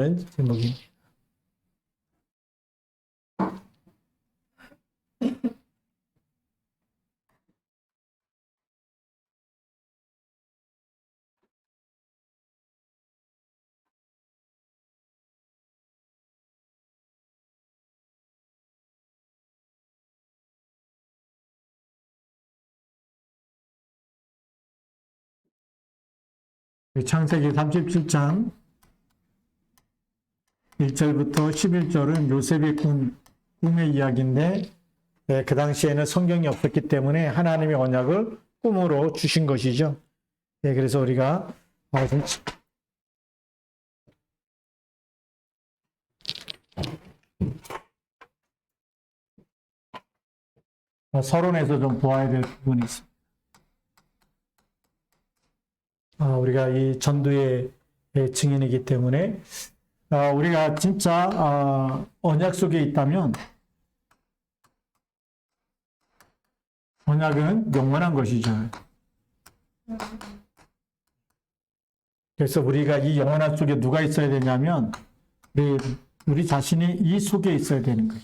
제목입니다. 창세기 37장 1절부터 11절은 요셉의 꿈의 이야기인데, 그 당시에는 성경이 없었기 때문에 하나님의 언약을 꿈으로 주신 것이죠. 그래서 우리가 서론에서 좀 보아야 될 부분이 있습니다. 우리가 이 전도의 증인이기 때문에 우리가 진짜 언약 속에 있다면 언약은 영원한 것이죠. 그래서 우리가 이 영원한 속에 누가 있어야 되냐면 우리 자신이 이 속에 있어야 되는 거예요.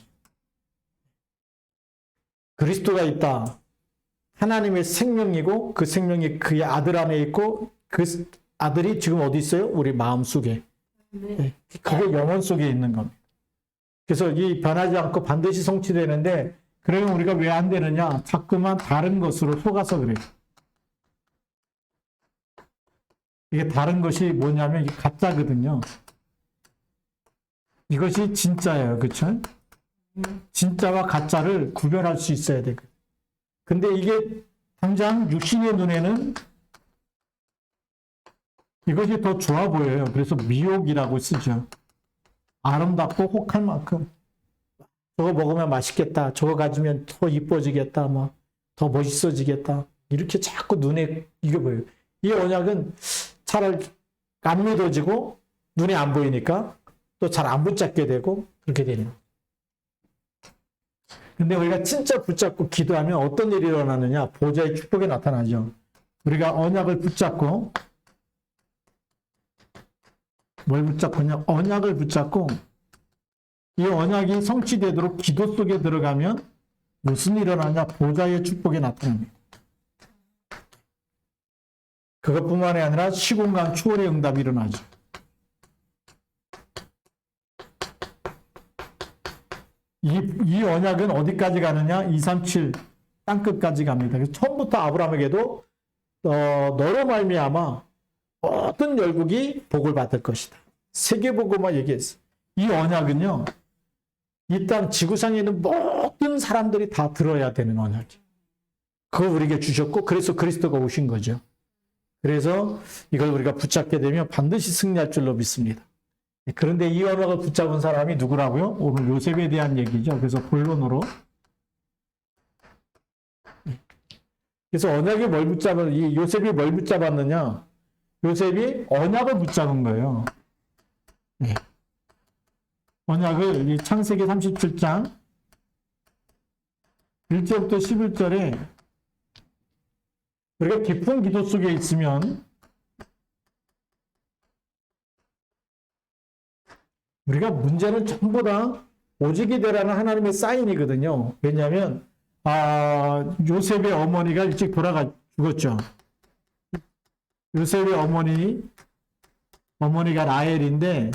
그리스도가 있다. 하나님의 생명이고 그 생명이 그의 아들 안에 있고 그 아들이 지금 어디 있어요? 우리 마음 속에. 네. 그게 영혼 속에 있는 겁니다. 그래서 이 변하지 않고 반드시 성취되는데, 그러면 우리가 왜 안 되느냐? 자꾸만 다른 것으로 속아서 그래요. 이게 다른 것이 뭐냐면 이게 가짜거든요. 이것이 진짜예요. 그렇죠? 진짜와 가짜를 구별할 수 있어야 되거든요. 근데 이게 당장 육신의 눈에는 이것이 더 좋아 보여요. 그래서 미혹이라고 쓰죠. 아름답고 혹할 만큼. 저거 먹으면 맛있겠다. 저거 가지면 더 이뻐지겠다. 더 멋있어지겠다. 이렇게 자꾸 눈에 이게 보여요. 이 언약은 차라리 안 믿어지고 눈에 안 보이니까 또 잘 안 붙잡게 되고 그렇게 되는 거예요. 근데 우리가 진짜 붙잡고 기도하면 어떤 일이 일어나느냐? 보좌의 축복이 나타나죠. 우리가 언약을 붙잡고, 뭘 붙잡느냐? 언약을 붙잡고 이 언약이 성취되도록 기도 속에 들어가면 무슨 일이 일어나냐? 보좌의 축복이 나타납니다. 그것뿐만이 아니라 시공간 초월의 응답이 일어나죠. 이 언약은 어디까지 가느냐? 237 땅끝까지 갑니다. 그래서 처음부터 아브라함에게도 너로 말미암아 모든 열국이 복을 받을 것이다. 세계복음화 얘기했어. 이 언약은요, 이 땅 지구상에 있는 모든 사람들이 다 들어야 되는 언약이에요. 그걸 우리에게 주셨고, 그래서 그리스도가 오신 거죠. 그래서 이걸 우리가 붙잡게 되면 반드시 승리할 줄로 믿습니다. 그런데 이 언약을 붙잡은 사람이 누구라고요? 오늘 요셉에 대한 얘기죠. 그래서 본론으로. 그래서 언약이 뭘 이 요셉이 뭘 붙잡았느냐? 요셉이 언약을 붙잡은 거예요. 네. 언약을 이 창세기 37장 1절부터 11절에 우리가 깊은 기도 속에 있으면 우리가 문제는 전부 다 오직이 되라는 하나님의 사인이거든요. 왜냐하면 요셉의 어머니가 일찍 죽었죠. 요셉의 어머니가 라헬인데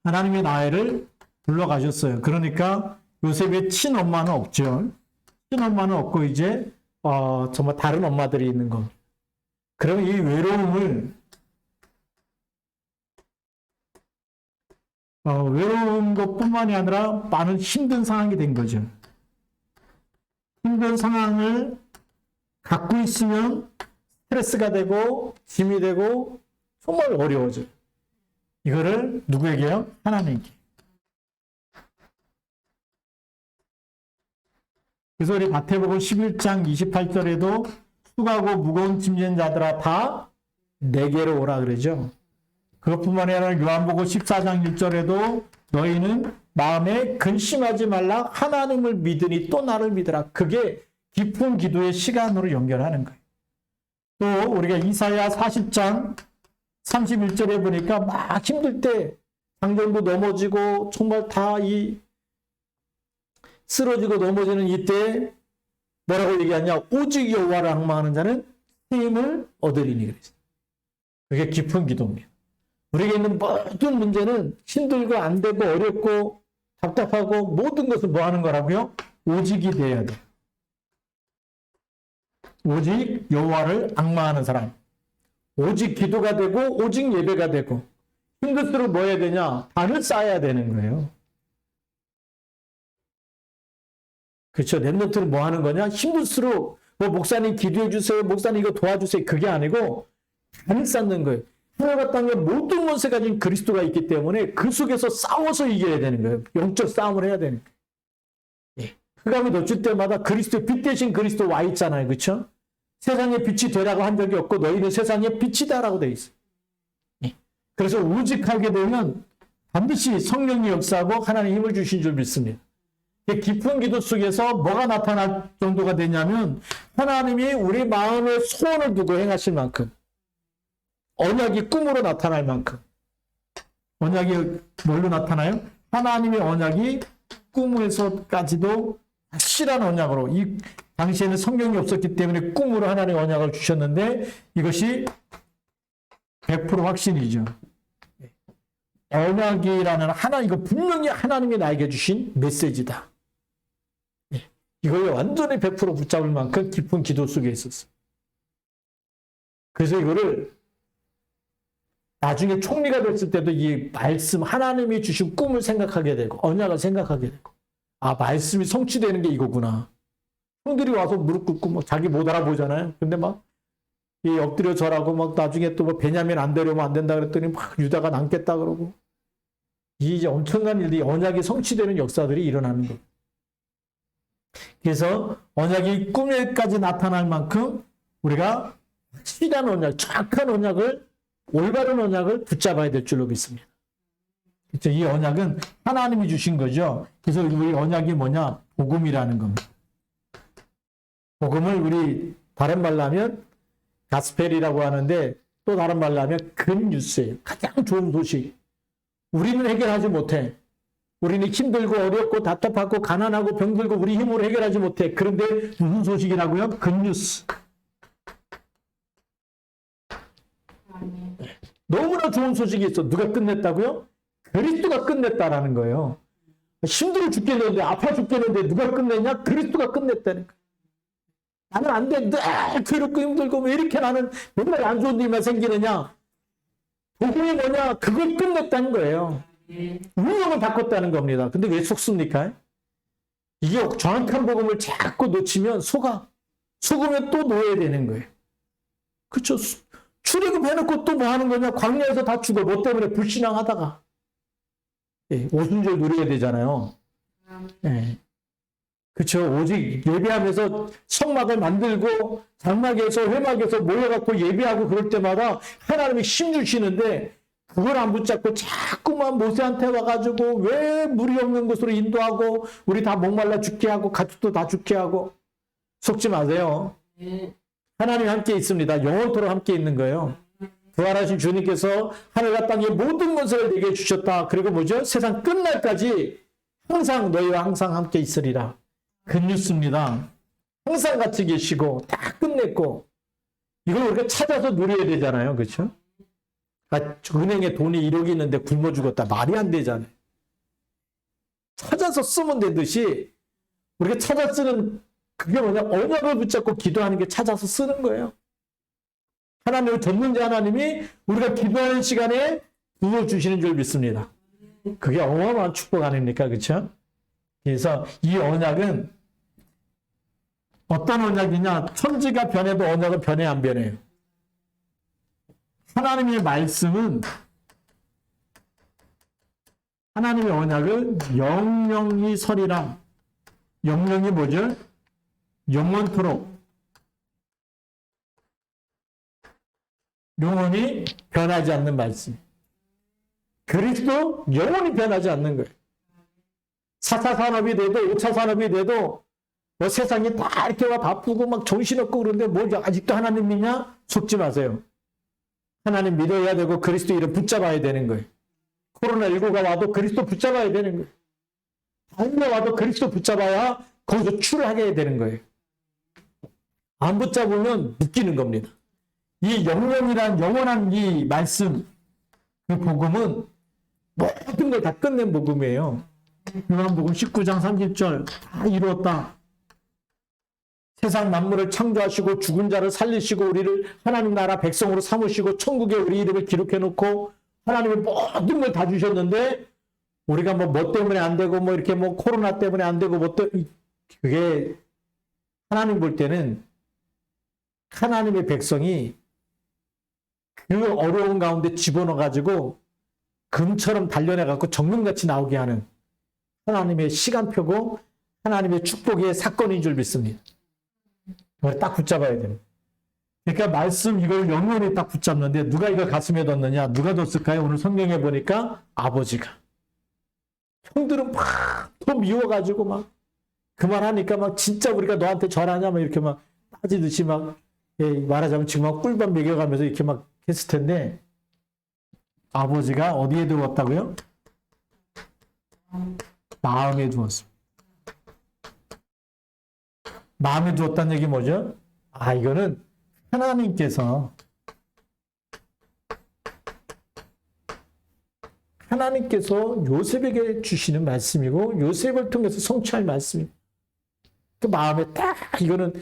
하나님의 라헬을 불러가셨어요. 그러니까 요셉의 친엄마는 없죠. 친엄마는 없고 이제 정말 다른 엄마들이 있는 거. 그러면 이 외로움을 외로운 것뿐만이 아니라 많은 힘든 상황이 된 거죠. 힘든 상황을 갖고 있으면 스트레스가 되고 짐이 되고 정말 어려워져요. 이거를 누구에게요? 하나님께. 그래서 우리 마태복음 11장 28절에도 수고하고 무거운 짐진 자들아 다 내게로 오라 그러죠. 그것뿐만이 아니라 요한복음 14장 1절에도 너희는 마음에 근심하지 말라 하나님을 믿으니 또 나를 믿으라. 그게 깊은 기도의 시간으로 연결하는 거예요. 또 우리가 이사야 40장 31절에 보니까 막 힘들 때 장정도 넘어지고 정말 다 쓰러지고 넘어지는 이때 뭐라고 얘기하냐? 오직 여호와를 앙망하는 자는 새 힘을 얻으리니 그랬어요. 그게 깊은 기도입니다. 우리에게 있는 모든 문제는 힘들고 안 되고 어렵고 답답하고 모든 것을 뭐 하는 거라고요? 오직이 돼야 돼요. 오직 여호와를 앙망하는 사람. 오직 기도가 되고 오직 예배가 되고 힘들수록 뭐 해야 되냐? 단을 쌓아야 되는 거예요. 그렇죠. 랩런트는 뭐 하는 거냐? 힘들수록 뭐 목사님 기도해 주세요. 목사님 이거 도와주세요. 그게 아니고 단을 쌓는 거예요. 하나가 땅에 모든 것을 가진 그리스도가 있기 때문에 그 속에서 싸워서 이겨야 되는 거예요. 영적 싸움을 해야 되는 거예요. 예. 흑암이 덮칠 때마다 그리스도의 빛 대신 그리스도 와 있잖아요. 그렇죠? 세상의 빛이 되라고 한 적이 없고 너희는 세상의 빛이다라고 되어 있어요. 예. 그래서 오직하게 되면 반드시 성령이 역사하고 하나님 힘을 주신 줄 믿습니다. 깊은 기도 속에서 뭐가 나타날 정도가 되냐면 하나님이 우리 마음에 소원을 두고 행하실 만큼 언약이 꿈으로 나타날 만큼 언약이 뭘로 나타나요? 하나님의 언약이 꿈에서까지도 확실한 언약으로 이 당시에는 성경이 없었기 때문에 꿈으로 하나님의 언약을 주셨는데 이것이 100% 확신이죠. 언약이라는 이거 분명히 하나님이 나에게 주신 메시지다. 이걸 완전히 100% 붙잡을 만큼 깊은 기도 속에 있었어요. 그래서 이거를 나중에 총리가 됐을 때도 이 말씀, 하나님이 주신 꿈을 생각하게 되고, 언약을 생각하게 되고, 아, 말씀이 성취되는 게 이거구나. 형들이 와서 무릎 꿇고 막 자기 못 알아보잖아요. 근데 막, 이 엎드려 절하고 막 나중에 또 뭐 베냐민 안 데려오면 안 된다 그랬더니 막 유다가 남겠다 그러고, 이제 엄청난 일들이 언약이 성취되는 역사들이 일어나는 거예요. 그래서 언약이 꿈에까지 나타날 만큼 우리가 확실한 언약, 정확한 언약을, 올바른 언약을 붙잡아야 될 줄로 믿습니다. 그렇죠? 이 언약은 하나님이 주신 거죠. 그래서 이 언약이 뭐냐? 복음이라는 겁니다. 복음을 우리 다른 말로 하면 가스펠이라고 하는데 또 다른 말로 하면 굿뉴스예요. 가장 좋은 소식. 우리는 해결하지 못해. 우리는 힘들고 어렵고 답답하고 가난하고 병들고 우리 힘으로 해결하지 못해. 그런데 무슨 소식이라고요? 굿뉴스. 너무나 좋은 소식이 있어. 누가 끝냈다고요? 그리스도가 끝냈다라는 거예요. 힘들어 죽겠는데, 아파 죽겠는데 누가 끝냈냐? 그리스도가 끝냈다는 거예요. 나는 안 돼. 늘 괴롭고 힘들고 왜 이렇게 나는 맨날 안 좋은 일만 생기느냐? 복음이 뭐냐? 그걸 끝냈다는 거예요. 운명을 바꿨다는 겁니다. 근데 왜 속습니까? 이게 정확한 복음을 자꾸 놓치면 속으면 또 놓여야 되는 거예요. 그렇죠? 출애굽해놓고 또 뭐 하는 거냐? 광야에서 다 죽어. 뭐 때문에? 불신앙하다가. 예, 오순절 누려야 되잖아요. 예. 그렇죠. 오직 예배하면서 성막을 만들고 장막에서 회막에서 모여갖고 예배하고 그럴 때마다 하나님이 힘 주시는데 그걸 안 붙잡고 자꾸만 모세한테 와가지고 왜 물이 없는 곳으로 인도하고 우리 다 목말라 죽게 하고 가축도 다 죽게 하고 속지 마세요. 하나님이 함께 있습니다. 영원토록 함께 있는 거예요. 부활하신 주님께서 하늘과 땅의 모든 것을 내게 주셨다. 그리고 뭐죠? 세상 끝날까지 항상 너희와 항상 함께 있으리라. 굿뉴스입니다. 항상 같이 계시고 다 끝냈고 이걸 우리가 찾아서 누려야 되잖아요. 그렇죠? 은행에 돈이 1억이 있는데 굶어 죽었다. 말이 안 되잖아요. 찾아서 쓰면 되듯이 우리가 찾아 쓰는 그게 뭐냐? 언약을 붙잡고 기도하는 게 찾아서 쓰는 거예요. 하나님을 전능자 하나님이 우리가 기도하는 시간에 부어주시는 줄 믿습니다. 그게 어마어마한 축복 아닙니까? 그렇죠? 그래서 이 언약은 어떤 언약이냐? 천지가 변해도 언약은 변해 안 변해요. 하나님의 말씀은 하나님의 언약은 영영이 서리라. 영영이 뭐죠? 영원토록 영원히 변하지 않는 말씀. 그리스도 영원히 변하지 않는 거예요. 4차 산업이 돼도 5차 산업이 돼도 뭐 세상이 다 이렇게 막 바쁘고 막 정신없고 그런데 뭐 아직도 하나님 믿냐? 속지 마세요. 하나님 믿어야 되고 그리스도 이름 붙잡아야 되는 거예요. 코로나19가 와도 그리스도 붙잡아야 되는 거예요. 다음에 와도 그리스도 붙잡아야 거기서 출하게 해야 되는 거예요. 안 붙잡으면 묶이는 겁니다. 이 영원이란 영원한 이 말씀, 그 복음은 모든 걸 다 끝낸 복음이에요. 요한복음 19장 30절 다 이루었다. 세상 만물을 창조하시고 죽은 자를 살리시고 우리를 하나님 나라 백성으로 삼으시고 천국에 우리 이름을 기록해 놓고 하나님이 모든 걸 다 주셨는데 우리가 뭐 때문에 안 되고 뭐 이렇게 뭐 코로나 때문에 안 되고 그게 하나님 볼 때는 하나님의 백성이 그 어려운 가운데 집어넣어 가지고 금처럼 단련해 갖고 정금같이 나오게 하는 하나님의 시간표고 하나님의 축복의 사건인 줄 믿습니다. 이걸 딱 붙잡아야 됩니다. 그러니까 말씀 이걸 영원히 딱 붙잡는데 누가 이걸 가슴에 뒀느냐? 누가 뒀을까요? 오늘 성경에 보니까 아버지가. 형들은 막 더 미워가지고 막 그만하니까 막 진짜 우리가 너한테 절하냐? 막 이렇게 막 빠지듯이 막 말하자면 지금 막 꿀밤 먹여가면서 이렇게 막 했을 텐데 아버지가 어디에 두었다고요? 마음에 두었습니다. 마음에 두었다는 얘기 뭐죠? 이거는 하나님께서 요셉에게 주시는 말씀이고 요셉을 통해서 성취할 말씀입니다. 그 마음에 딱 이거는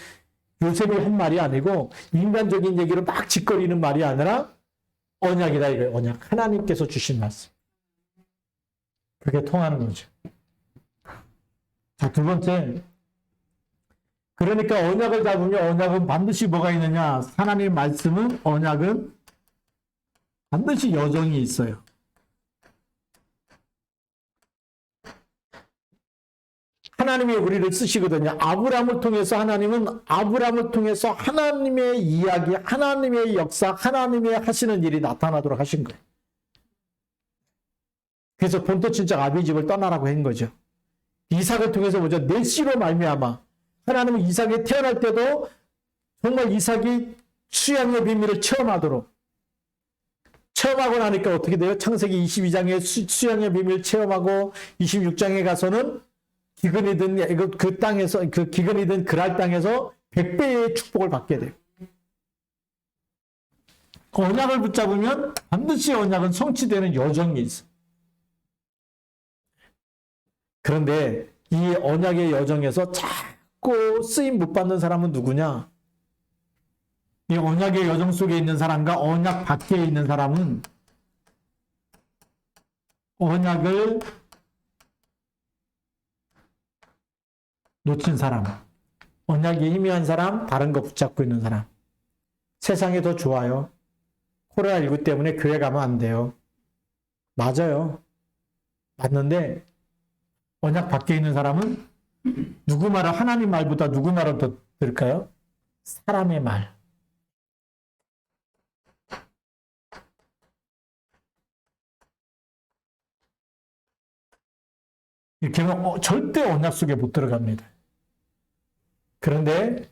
요셉이 한 말이 아니고 인간적인 얘기로 막 짓거리는 말이 아니라 언약이다 이거예요. 언약. 하나님께서 주신 말씀. 그게 통하는 거죠. 자, 두 번째. 그러니까 언약을 잡으면 언약은 반드시 뭐가 있느냐? 하나님의 말씀은 언약은 반드시 여정이 있어요. 하나님이 우리를 쓰시거든요. 아브라함을 통해서 하나님의 이야기, 하나님의 역사, 하나님의 하시는 일이 나타나도록 하신 거예요. 그래서 본토 친척 아비집을 떠나라고 한 거죠. 이삭을 통해서 뭐죠? 내 씨로 말미암아. 하나님은 이삭이 태어날 때도 정말 이삭이 수양의 비밀을 체험하도록. 체험하고 나니까 어떻게 돼요? 창세기 22장에 수양의 비밀을 체험하고 26장에 가서는 기근이든 그 땅에서 기근이든 그랄 땅에서 100배의 축복을 받게 돼요. 언약을 붙잡으면 반드시 언약은 성취되는 여정이 있어요. 그런데 이 언약의 여정에서 자꾸 쓰임 못 받는 사람은 누구냐? 이 언약의 여정 속에 있는 사람과 언약 밖에 있는 사람은 언약을 놓친 사람, 언약이 희미한 사람, 다른 거 붙잡고 있는 사람. 세상이 더 좋아요. 코로나19 때문에 교회 가면 안 돼요. 맞아요. 맞는데 언약 밖에 있는 사람은 누구 말을 하나님 말보다 누구 말을 더 들을까요? 사람의 말. 이렇게 하면 절대 언약 속에 못 들어갑니다. 그런데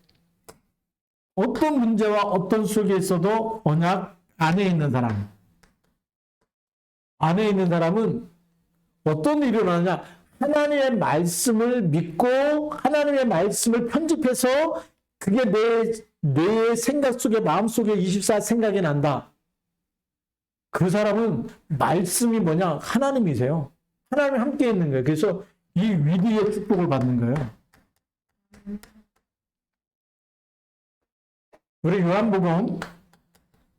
어떤 문제와 어떤 속에 있어도 언약 안에 있는 사람은 어떤 일이 일어나냐? 하나님의 말씀을 믿고 하나님의 말씀을 편집해서 그게 내 생각 속에 마음 속에 24 생각이 난다. 그 사람은 말씀이 뭐냐? 하나님이세요. 하나님이 함께 있는 거예요. 그래서 이 위기의 축복을 받는 거예요. 우리 요한복음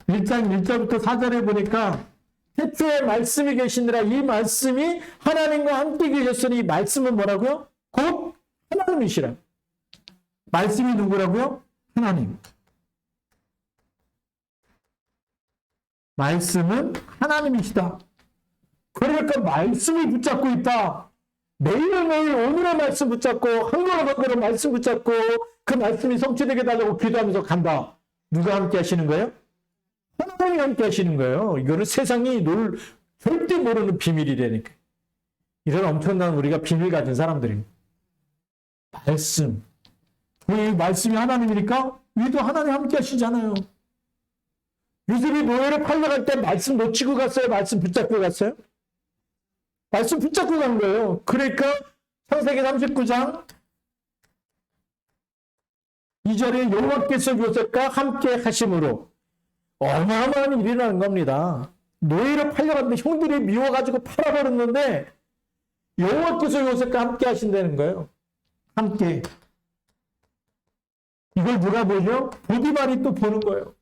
1장 1절부터 4절에 보니까 태초에 말씀이 계시니라. 이 말씀이 하나님과 함께 계셨으니 이 말씀은 뭐라고요? 곧 하나님이시라. 말씀이 누구라고요? 하나님. 말씀은 하나님이시다. 그러니까 말씀이 붙잡고 있다. 매일매일 오늘의 말씀 붙잡고 한 걸음 한 걸음 말씀 붙잡고 그 말씀이 성취되게 달라고 기도하면서 간다. 누가 함께 하시는 거예요? 하나님이 함께 하시는 거예요. 이거는 세상이 절대 모르는 비밀이라니까. 이런 엄청난 우리가 비밀 가진 사람들입니다. 말씀. 이 말씀이 하나님이니까 우리도 하나님 함께 하시잖아요. 요셉이 노예를 팔려갈 때 말씀 놓치고 갔어요? 말씀 붙잡고 갔어요? 말씀 붙잡고 간 거예요. 그러니까 창세기 39장 2절에 여호와께서 요셉과 함께 하심으로 어마어마한 일이 일어나는 겁니다. 노예를 팔려갔는데 형들이 미워가지고 팔아버렸는데 여호와께서 요셉과 함께 하신다는 거예요. 함께. 이걸 누가 보죠? 보디발이 또 보는 거예요.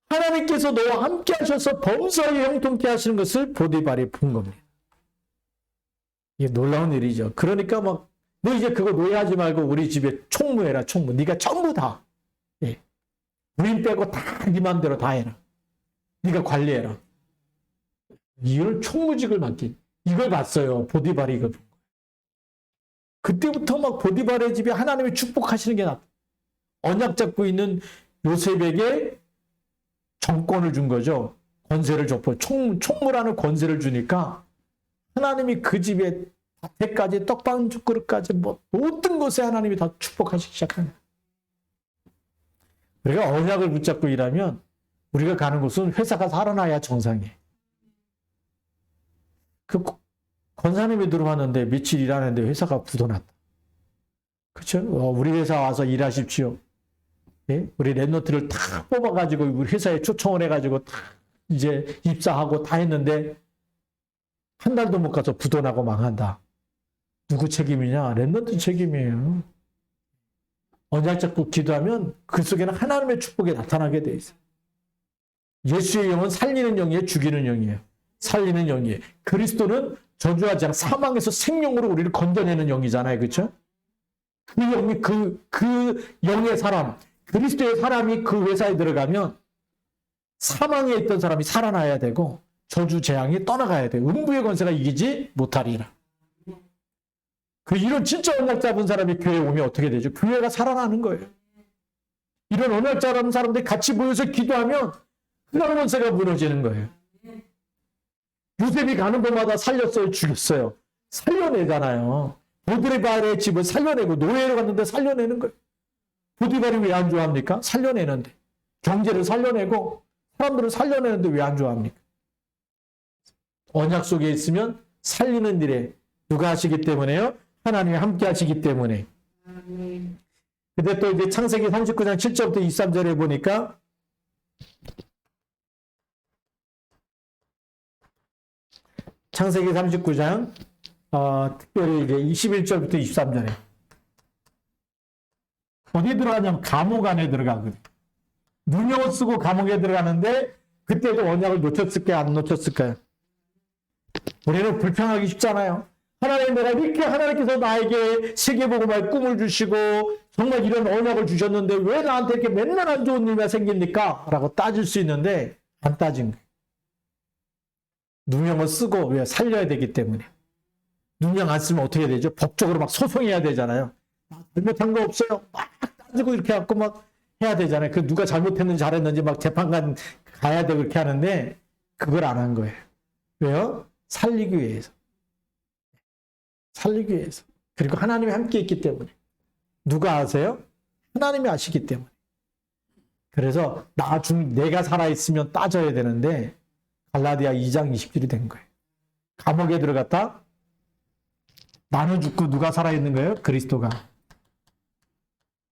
하나님께서 너와 함께 하셔서 범사에 형통케 하시는 것을 보디발이 본 겁니다. 이게 놀라운 일이죠. 그러니까 막 너 이제 그거 노예하지 말고 우리 집에 총무해라. 총무. 네가 전부 다. 예. 부인 빼고 다 네 맘대로 다 해라. 네가 관리해라. 이걸 총무직을 맡긴. 이걸 봤어요. 보디발이 이걸 본 거예요. 그때부터 막 보디발의 집에 하나님이 축복하시는 게 나타나요. 언약 잡고 있는 요셉에게 정권을 준 거죠. 권세를 줬고 총무라는 권세를 주니까 하나님이 그 집에 밭에까지 떡반 그릇까지 뭐 모든 것에 하나님이 다 축복하시기 시작합니다. 우리가 언약을 붙잡고 일하면 우리가 가는 곳은 회사가 살아나야 정상이에요. 그 권사님이 들어왔는데 며칠 일하는데 회사가 부도났다. 그렇죠? 우리 회사 와서 일하십시오. 예? 우리 랩노트를 다 뽑아가지고 우리 회사에 초청을 해가지고 다 이제 입사하고 다 했는데 한 달도 못 가서 부도나고 망한다. 누구 책임이냐? 랩노트 책임이에요. 언약 잡고 기도하면 그 속에는 하나님의 축복이 나타나게 돼 있어요. 예수의 영은 살리는 영이에요, 죽이는 영이에요. 살리는 영이에요. 그리스도는 저주하지 않아 사망에서 생명으로 우리를 건져내는 영이잖아요, 그렇죠? 그 영이 그 영의 사람, 그리스도의 사람이 그 회사에 들어가면 사망에 있던 사람이 살아나야 되고 저주 재앙이 떠나가야 돼요. 음부의 권세가 이기지 못하리라. 이런 진짜 언약 잡은 사람이 교회에 오면 어떻게 되죠? 교회가 살아나는 거예요. 이런 언약 잡은 사람들이 같이 모여서 기도하면 흑암 권세가 무너지는 거예요. 요셉이 가는 곳마다 살렸어요, 죽였어요. 살려내잖아요. 보디발의 집을 살려내고 노예로 갔는데 살려내는 거예요. 보디발이 왜 안 좋아합니까? 살려내는데. 경제를 살려내고 사람들을 살려내는데 왜 안 좋아합니까? 언약 속에 있으면 살리는 일에 누가 하시기 때문에요? 하나님이 함께 하시기 때문에. 근데 또 이제 창세기 39장 7절부터 23절에 보니까 창세기 39장 특별히 이제 21절부터 23절에 어디 들어가냐면 감옥 안에 들어가거든요. 누명을 쓰고 감옥에 들어가는데 그때도 언약을 놓쳤을까요? 안 놓쳤을까요? 우리는 불평하기 쉽잖아요. 하나님, 내가 이렇게 하나님께서 나에게 세계복음화의 꿈을 주시고 정말 이런 언약을 주셨는데 왜 나한테 이렇게 맨날 안 좋은 일만 생깁니까? 라고 따질 수 있는데 안 따진 거예요. 누명을 쓰고 왜 살려야 되기 때문에. 누명 안 쓰면 어떻게 되죠? 법적으로 막 소송해야 되잖아요. 잘못한 거 없어요. 막 따지고 이렇게 갖고 막 해야 되잖아요. 그 누가 잘못했는지 잘했는지 막 재판관 가야 되고 그렇게 하는데 그걸 안 한 거예요. 왜요? 살리기 위해서. 살리기 위해서. 그리고 하나님이 함께 있기 때문에. 누가 아세요? 하나님이 아시기 때문에. 그래서 내가 살아있으면 따져야 되는데 갈라디아 2장 20절이 된 거예요. 감옥에 들어갔다 나는 죽고 누가 살아있는 거예요? 그리스도가.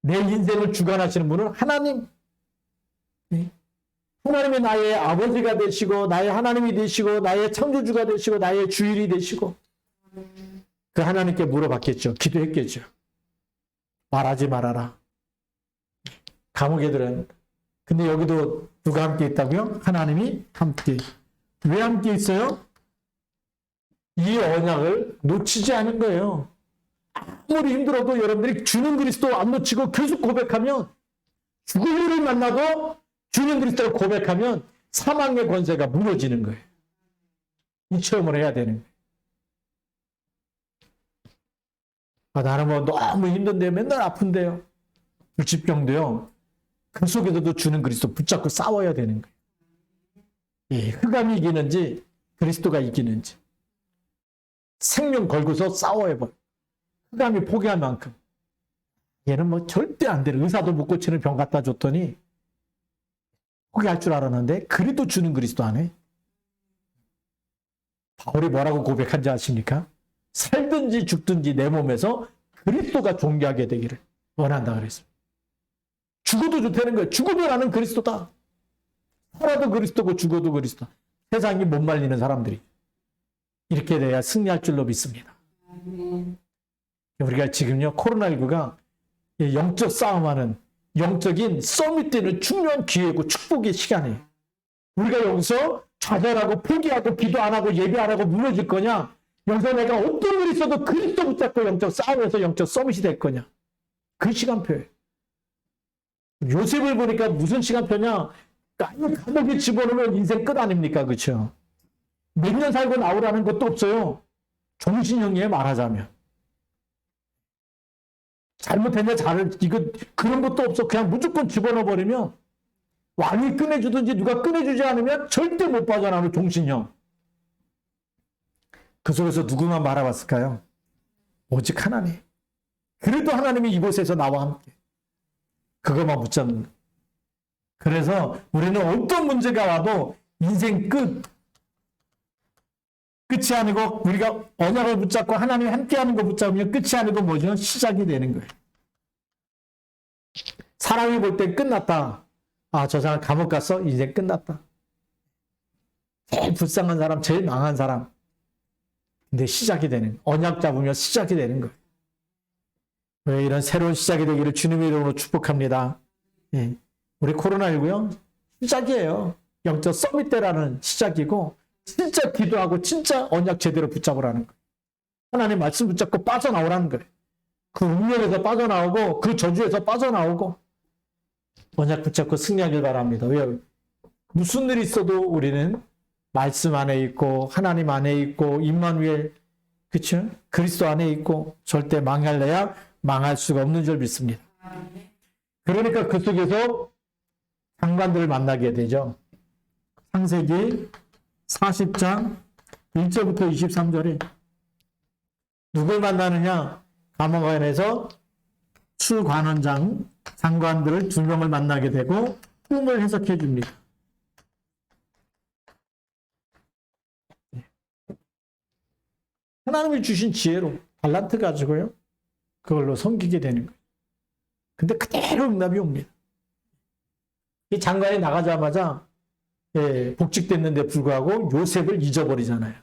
내 인생을 주관하시는 분은 하나님. 하나님이 나의 아버지가 되시고 나의 하나님이 되시고 나의 창조주가 되시고 나의 주일이 되시고 그 하나님께 물어봤겠죠. 기도했겠죠. 말하지 말아라. 감옥에 들어갔는데. 근데 여기도 누가 함께 있다고요? 하나님이 함께. 왜 함께 있어요? 이 언약을 놓치지 않은 거예요. 아무리 힘들어도 여러분들이 주는 그리스도 안 놓치고 계속 고백하면 죽을 일을 만나도 주는 그리스도를 고백하면 사망의 권세가 무너지는 거예요. 이 체험을 해야 되는 거예요. 나는 뭐 너무 힘든데요. 맨날 아픈데요. 불치병도요. 그 속에서도 주는 그리스도 붙잡고 싸워야 되는 거예요. 예, 흑암이 이기는지 그리스도가 이기는지 생명 걸고서 싸워야 봐. 흑암이 포기할 만큼. 얘는 뭐 절대 안 돼. 의사도 못 고치는 병 갖다 줬더니 포기할 줄 알았는데 그리도 주는 그리스도 안 해. 바울이 뭐라고 고백한지 아십니까? 살든지 죽든지 내 몸에서 그리스도가 존귀하게 되기를 원한다 그랬어요. 죽어도 좋다는 거예요. 죽어도 나는 그리스도다. 살아도 그리스도고 죽어도 그리스도. 세상이 못 말리는 사람들이 이렇게 돼야 승리할 줄로 믿습니다. 우리가 지금요 코로나19가 영적 싸움하는 영적인 서밋 때는 중요한 기회고 축복의 시간이에요. 우리가 여기서 좌절하고 포기하고 기도 안 하고 예배 안 하고 무너질 거냐? 여기서 내가 어떤 일이 있어도 그리스도 붙잡고 영적 싸움에서 영적 서밋이 될 거냐? 그 시간표예요. 요셉을 보니까 무슨 시간표냐? 감옥에 집어넣으면 인생 끝 아닙니까? 그렇죠? 몇 년 살고 나오라는 것도 없어요. 종신형이에요, 말하자면. 잘못했냐, 이거, 그런 것도 없어. 그냥 무조건 집어넣어버리면 왕이 꺼내주든지 누가 꺼내주지 않으면 절대 못 빠져나오는 종신형. 그 속에서 누구만 바라봤을까요? 오직 하나님. 그래도 하나님이 이곳에서 나와 함께. 그것만 붙잡는 거예요. 그래서 우리는 어떤 문제가 와도 인생 끝이 아니고 우리가 언약을 붙잡고 하나님이 함께하는 거 붙잡으면 끝이 아니고 뭐죠? 시작이 되는 거예요. 사람이 볼 때 끝났다. 아, 저 사람 감옥 갔어? 이제 끝났다. 제일 불쌍한 사람, 제일 망한 사람. 근데 시작이 되는, 언약 잡으면 시작이 되는 거예요. 왜 이런 새로운 시작이 되기를 주님의 이름으로 축복합니다. 예. 우리 코로나19요? 시작이에요. 영적 서밋 때라는 시작이고 진짜 기도하고 진짜 언약 제대로 붙잡으라는 거예요. 하나님 말씀 붙잡고 빠져나오라는 거예요. 그 운명에서 빠져나오고 그 저주에서 빠져나오고 언약 붙잡고 승리하길 바랍니다. 왜요? 무슨 일이 있어도 우리는 말씀 안에 있고 하나님 안에 있고 임마누엘 그렇죠? 그리스도 안에 있고 절대 망할래야 망할 수가 없는 줄 믿습니다. 그러니까 그 속에서 장관들을 만나게 되죠. 창세기 40장 1절부터 23절에 누굴 만나느냐? 감옥 안에서 추관원장 장관들을 2명을 만나게 되고 꿈을 해석해 줍니다. 하나님이 주신 지혜로 달란트 가지고요. 그걸로 섬기게 되는 거예요. 근데 그대로 응답이 옵니다. 이 장관이 나가자마자 복직됐는데 불구하고 요셉을 잊어버리잖아요.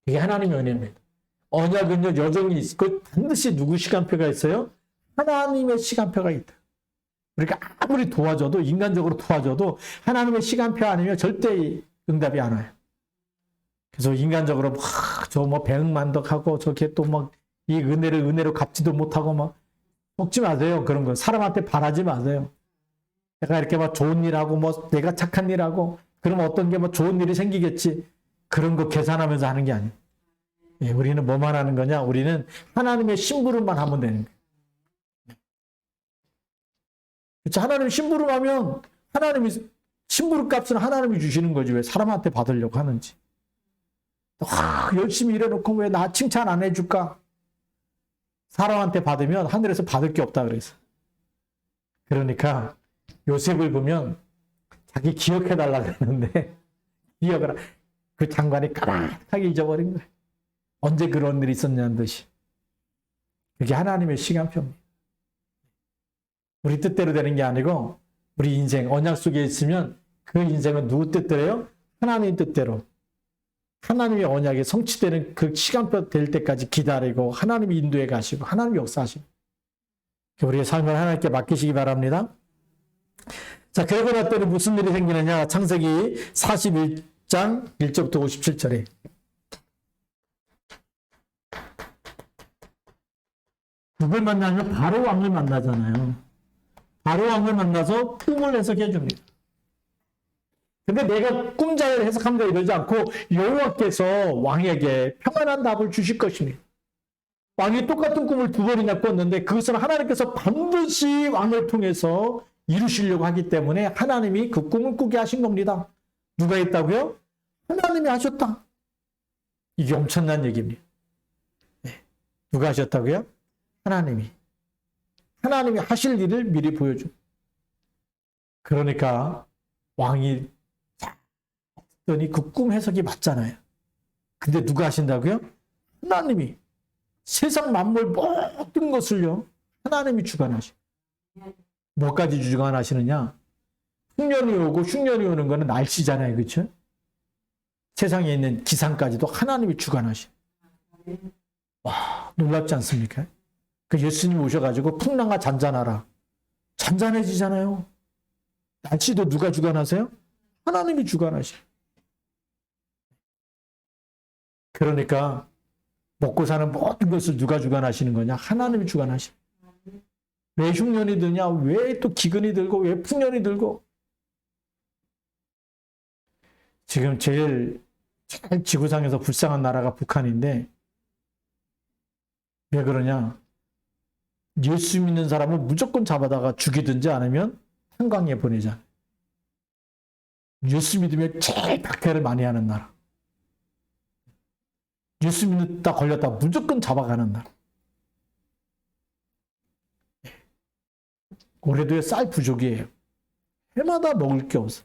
이게 하나님의 은혜입니다. 언약은요 여정이 있고 반드시 누구 시간표가 있어요? 하나님의 시간표가 있다. 우리가 아무리 도와줘도 인간적으로 도와줘도 하나님의 시간표 아니면 절대 응답이 안 와요. 그래서 인간적으로 저 배응만덕하고 저렇게 또 이 은혜를 은혜로 갚지도 못하고 먹지 마세요. 그런 거 사람한테 바라지 마세요. 내가 이렇게 좋은 일하고 내가 착한 일하고 그러면 어떤 게 좋은 일이 생기겠지. 그런 거 계산하면서 하는 게 아니에요. 예, 우리는 뭐만 하는 거냐? 우리는 하나님의 심부름만 하면 되는 거예요. 그렇죠? 하나님 심부름하면 하나님이 심부름 값은 하나님이 주시는 거지 왜 사람한테 받으려고 하는지. 열심히 일해놓고 왜 나 칭찬 안 해줄까? 사람한테 받으면 하늘에서 받을 게 없다 그래서. 그러니까 요셉을 보면 자기 기억해달라 그러는데 기억을 그 장관이 까맣게 잊어버린 거예요. 언제 그런 일이 있었냐는 듯이. 그게 하나님의 시간표입니다. 우리 뜻대로 되는 게 아니고 우리 인생 언약 속에 있으면 그 인생은 누구 뜻대로요? 하나님 뜻대로. 하나님의 언약이 성취되는 그 시간표 될 때까지 기다리고 하나님이 인도해 가시고 하나님이 역사하시고 우리의 삶을 하나님께 맡기시기 바랍니다. 자, 그러고 났더니 무슨 일이 생기느냐? 창세기 41장 1절부터 57절에 누굴 만나면 바로 왕을 만나잖아요. 바로 왕을 만나서 꿈을 해석해 줍니다. 근데 내가 꿈잘 해석합니다 이러지 않고 여호와께서 왕에게 평안한 답을 주실 것입니다. 왕이 똑같은 꿈을 2번이나 꿨는데 그것은 하나님께서 반드시 왕을 통해서 이루시려고 하기 때문에 하나님이 그 꿈을 꾸게 하신 겁니다. 누가 했다고요? 하나님이 하셨다. 이게 엄청난 얘기입니다. 네. 누가 하셨다고요? 하나님이. 하나님이 하실 일을 미리 보여줍니다. 그러니까 왕이 듣더니 그 꿈 해석이 맞잖아요. 근데 누가 하신다고요? 하나님이. 세상 만물 모든 것을요, 하나님이 주관하셔. 뭐까지 주관하시느냐? 흉년이 오고 흉년이 오는 거는 날씨잖아요. 그렇죠? 세상에 있는 기상까지도 하나님이 주관하셔. 와, 놀랍지 않습니까? 그 예수님 오셔가지고 풍랑아 잔잔하라. 잔잔해지잖아요. 날씨도 누가 주관하세요? 하나님이 주관하셔. 그러니까 먹고 사는 모든 것을 누가 주관하시는 거냐? 하나님이 주관하셔. 왜 흉년이 드냐? 왜 또 기근이 들고 왜 풍년이 들고? 지금 제일 지구상에서 불쌍한 나라가 북한인데 왜 그러냐? 예수 믿는 사람은 무조건 잡아다가 죽이든지 아니면 한강에 보내자. 예수 믿으면 제일 박해를 많이 하는 나라. 예수 믿다 걸렸다 무조건 잡아가는 나라. 올해도 쌀 부족이에요. 해마다 먹을 게 없어.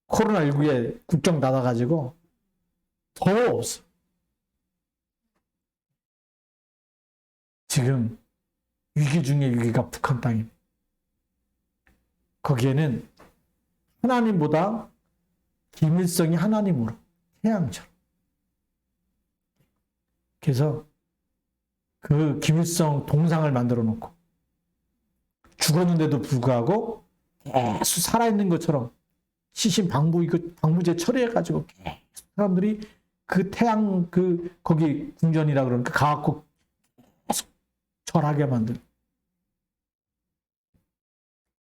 코로나19에 국경 닫아가지고 더 없어. 지금 위기 중에 위기가 북한 땅입니다. 거기에는 하나님보다 김일성이 하나님으로 태양처럼. 그래서 그 김일성 동상을 만들어 놓고 죽었는데도 불구하고 계속 살아있는 것처럼 시신 방부제 처리해가지고 계속 사람들이 그 태양 거기 궁전이라 그러니까 가갖고 계속 절하게 만든.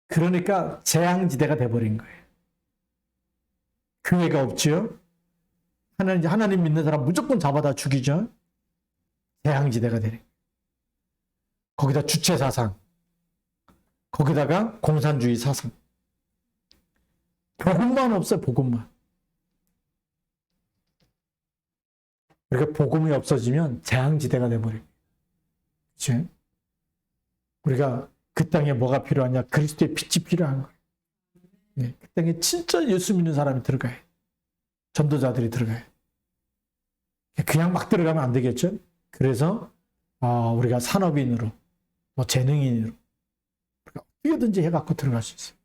그러니까 재앙지대가 돼버린 거예요. 교회가 없죠. 하나님 믿는 사람 무조건 잡아다 죽이죠. 재앙지대가 되네. 거기다 주체사상, 거기다가 공산주의 사상. 복음만 없어요. 복음만. 그러니까 복음이 없어지면 재앙지대가 돼버립니다. 그렇죠? 우리가 그 땅에 뭐가 필요하냐? 그리스도의 빛이 필요한 거예요. 네, 그 땅에 진짜 예수 믿는 사람이 들어가요. 전도자들이 들어가요. 그냥 막 들어가면 안 되겠죠? 그래서 우리가 산업인으로, 뭐 재능인으로 어떻게든지 해갖고 들어갈 수 있어요.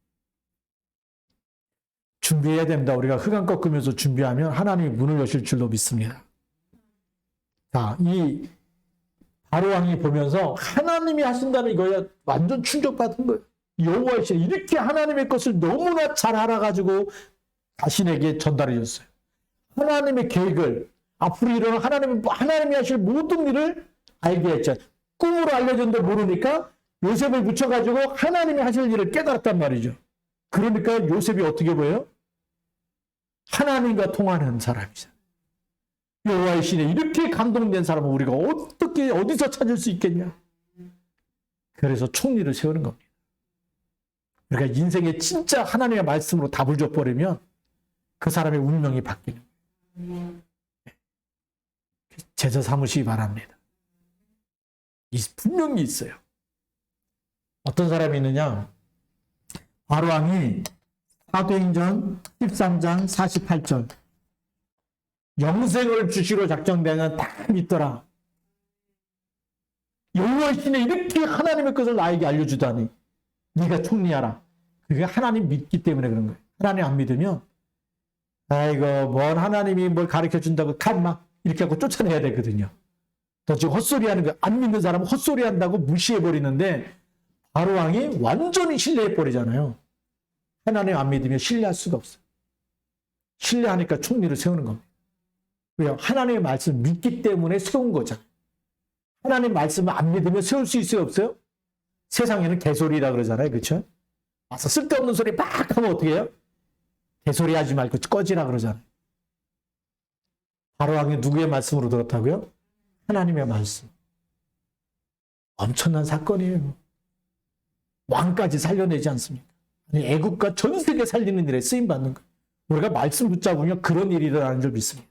준비해야 됩니다. 우리가 흑암 꺾으면서 준비하면 하나님이 문을 여실 줄로 믿습니다. 자, 이 바로왕이 보면서 하나님이 하신다는 이거야 완전 충격받은 거예요. 여호와의 신 이렇게 하나님의 것을 너무나 잘 알아가지고 자신에게 전달해 줬어요. 하나님의 계획을 앞으로 일어날 하나님이 하실 모든 일을 알게 했죠. 꿈으로 알려줬는데 모르니까 요셉을 붙여가지고 하나님이 하실 일을 깨달았단 말이죠. 그러니까 요셉이 어떻게 보여요? 하나님과 통하는 사람이죠. 여호와의 신에 이렇게 감동된 사람은 우리가 어떻게 어디서 찾을 수 있겠냐? 그래서 총리를 세우는 겁니다. 그러니까 인생에 진짜 하나님의 말씀으로 답을 줘버리면 그 사람의 운명이 바뀌는 거예요. 제자 삼으시기 바랍니다. 분명히 있어요. 어떤 사람이 있느냐? 바로왕이 사도행전 13장 48절 영생을 주시로 작정되는 다 믿더라. 여호와의 신에 이렇게 하나님의 것을 나에게 알려주다니 네가 총리하라. 그게 하나님 믿기 때문에 그런 거예요. 하나님 안 믿으면 아이고 뭔 하나님이 뭘 가르쳐준다고 칸마 이렇게 하고 쫓아내야 되거든요. 너 지금 헛소리하는 거 안 믿는 사람은 헛소리한다고 무시해버리는데 바로왕이 완전히 신뢰해버리잖아요. 하나님 안 믿으면 신뢰할 수가 없어요. 신뢰하니까 총리를 세우는 겁니다. 왜요? 하나님의 말씀을 믿기 때문에 세운 거잖아요. 하나님 말씀을 안 믿으면 세울 수 있어요? 없어요? 세상에는 개소리라 그러잖아요. 그렇죠? 와서 쓸데없는 소리 막 하면 어떻게 해요? 개소리 하지 말고 꺼지라 그러잖아요. 바로왕이 누구의 말씀으로 들었다고요? 하나님의 말씀. 엄청난 사건이에요. 왕까지 살려내지 않습니까? 아니, 애국가 전 세계 살리는 일에 쓰임받는 거예요. 우리가 말씀 붙잡으면 그런 일이 일어나는 줄 믿습니다.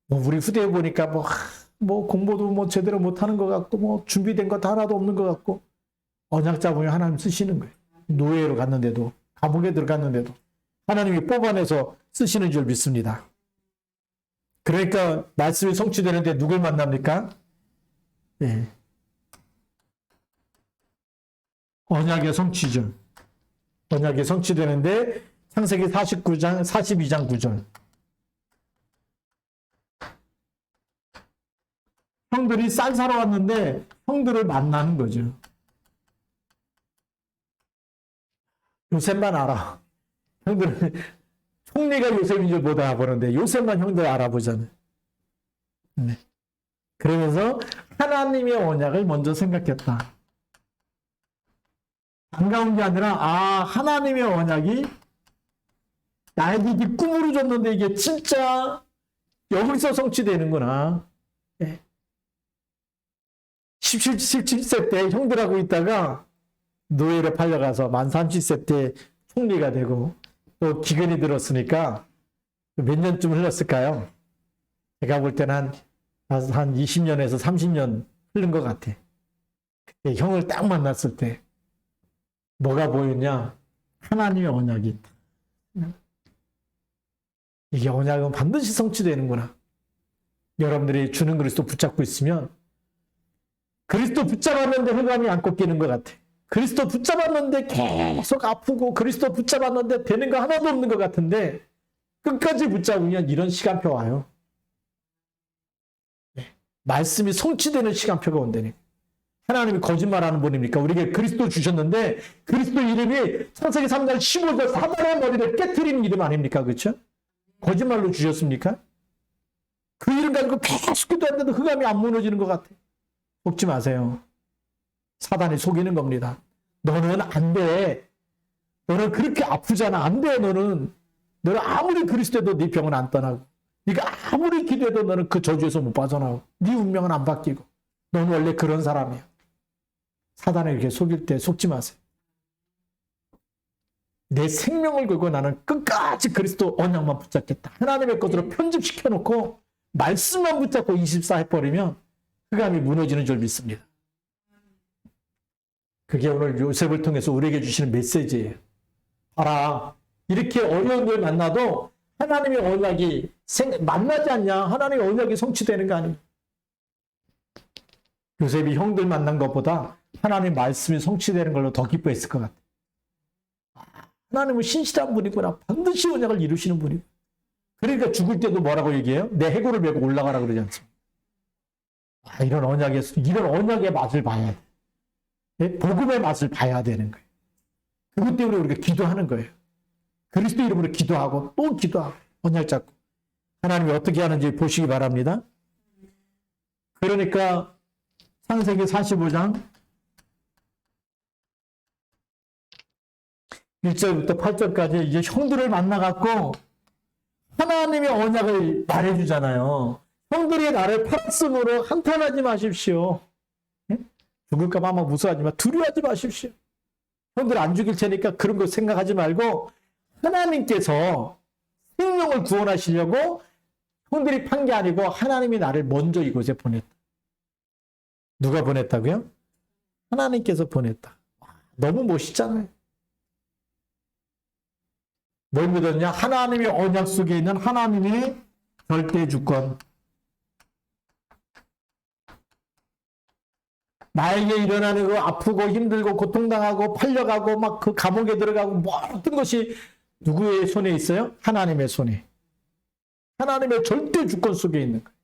우리 후대에 보니까 뭐 공부도 뭐 제대로 못하는 것 같고 뭐 준비된 것 하나도 없는 것 같고 언약 잡으면 하나님 쓰시는 거예요. 노예로 갔는데도 감옥에 들어갔는데도 하나님이 뽑아내서 쓰시는 줄 믿습니다. 그러니까 말씀이 성취되는데 누굴 만납니까? 예. 언약의 성취죠. 언약이 성취되는데 창세기 49장, 42장 9절. 형들이 쌀 사러 왔는데 형들을 만나는 거죠. 요셉만 알아. 형들은 총리가 요셉인 줄 못 알아보는데 요셉만 형들 알아보잖아요. 네. 그러면서 하나님의 언약을 먼저 생각했다. 반가운 게 아니라 하나님의 언약이 나에게 이게 꿈으로 줬는데 이게 진짜 여기서 성취되는구나. 네. 17세 때 형들하고 있다가 노예로 팔려가서 만 30세 때 총리가 되고 또 기근이 들었으니까 몇 년쯤 흘렀을까요? 제가 볼 때는 한 20년에서 30년 흐른 것 같아. 그때 형을 딱 만났을 때 뭐가 보였냐? 하나님의 언약이 있다. 이게 언약은 반드시 성취되는구나. 여러분들이 주는 그리스도 붙잡고 있으면 그리스도 붙잡았는데 흑암이 안 꺾이는 것 같아. 그리스도 붙잡았는데 계속 아프고 그리스도 붙잡았는데 되는 거 하나도 없는 것 같은데 끝까지 붙잡으면 이런 시간표 와요. 네. 말씀이 성취되는 시간표가 온다니. 하나님이 거짓말하는 분입니까? 우리에게 그리스도 주셨는데 그리스도 이름이 창세기 3장 15절 사단의 머리를 깨트리는 이름 아닙니까? 그렇죠? 거짓말로 주셨습니까? 그 이름 가지고 계속 기도했는데도 흑암이 안 무너지는 것 같아. 속지 마세요. 사단이 속이는 겁니다. 너는 안 돼. 너는 그렇게 아프잖아. 안 돼. 너는 아무리 그리스도해도 네 병은 안 떠나고 네가 아무리 기도해도 너는 그 저주에서 못 빠져나오고 네 운명은 안 바뀌고 너는 원래 그런 사람이야. 사단이 이렇게 속일 때 속지 마세요. 내 생명을 걸고 나는 끝까지 그리스도 언약만 붙잡겠다. 하나님의 것으로 편집시켜놓고 말씀만 붙잡고 24 해버리면 흑암이 무너지는 줄 믿습니다. 그게 오늘 요셉을 통해서 우리에게 주시는 메시지예요. 봐라. 이렇게 어려운 걸 만나도 하나님의 언약이 만나지 않냐? 하나님의 언약이 성취되는 거 아니에요. 요셉이 형들 만난 것보다 하나님 말씀이 성취되는 걸로 더 기뻐했을 것 같아요. 하나님은 신실한 분이구나. 반드시 언약을 이루시는 분이고. 그러니까 죽을 때도 뭐라고 얘기해요? 내 해골을 메고 올라가라 그러지 않습니까? 이런 언약의 맛을 봐야 돼. 복음의 맛을 봐야 되는 거예요. 그것 때문에 우리가 기도하는 거예요. 그리스도 이름으로 기도하고 또 기도하고 언약 잡고 하나님이 어떻게 하는지 보시기 바랍니다. 그러니까 창세기 45장 1절부터 8절까지 이제 형들을 만나갖고 하나님의 언약을 말해주잖아요. 형들이 나를 팔았으므로 한탄하지 마십시오. 죽을까 봐 아마 무서워하지만 두려워하지 마십시오. 형들 안 죽일 테니까 그런 거 생각하지 말고 하나님께서 생명을 구원하시려고 형들이 판 게 아니고 하나님이 나를 먼저 이곳에 보냈다. 누가 보냈다고요? 하나님께서 보냈다. 너무 멋있잖아요. 뭘 믿었냐? 하나님의 언약 속에 있는 하나님의 절대 주권. 나에게 일어나는 거 아프고 힘들고 고통당하고 팔려가고 막 그 감옥에 들어가고 모든 것이 누구의 손에 있어요? 하나님의 손에. 하나님의 절대 주권 속에 있는 거예요.